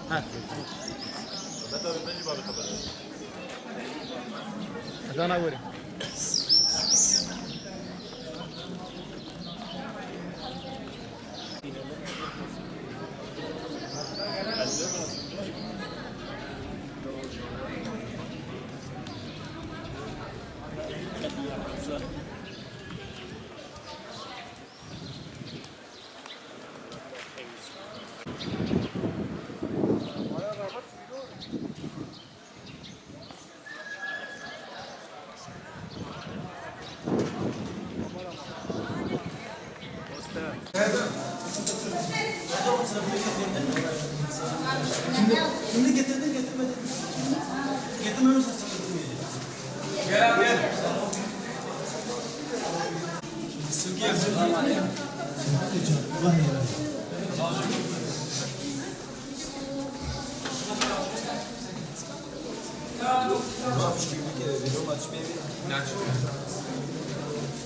Ha. Azana göre. Şimdi getirdin getirmedin. Getirmemişsin sıkıntı mıydı? Gel abi gel. Sırkı yazıyor.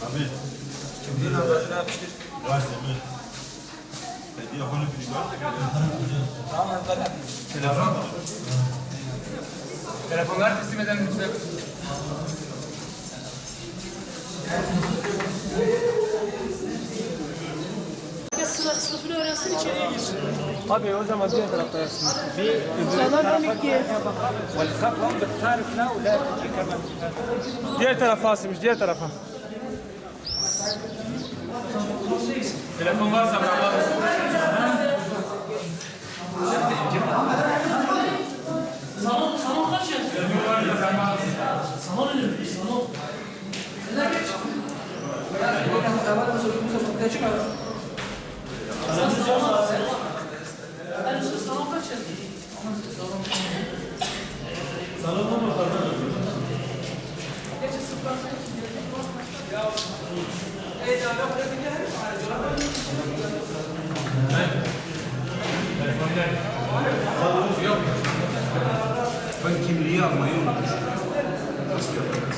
Abi. Kimliğin ablasını yapıştır. Var değil mi? Telefonu bir var. Tamam hadi. Telefon. Telefonlar teslim eden lütfen. Sınıfını öğrensin içeriye girsin. Abi o zaman diğer tarafta yazsın. Diğer tarafa asılmış, diğer tarafa. Telefon varsa Salon kaç yazıyor? Salon önemli, salon. Neden geç? Salon kaç yazıyor? Salonda mı? Ben kimliği almayı unutmuşum. Nasıl yapacağız?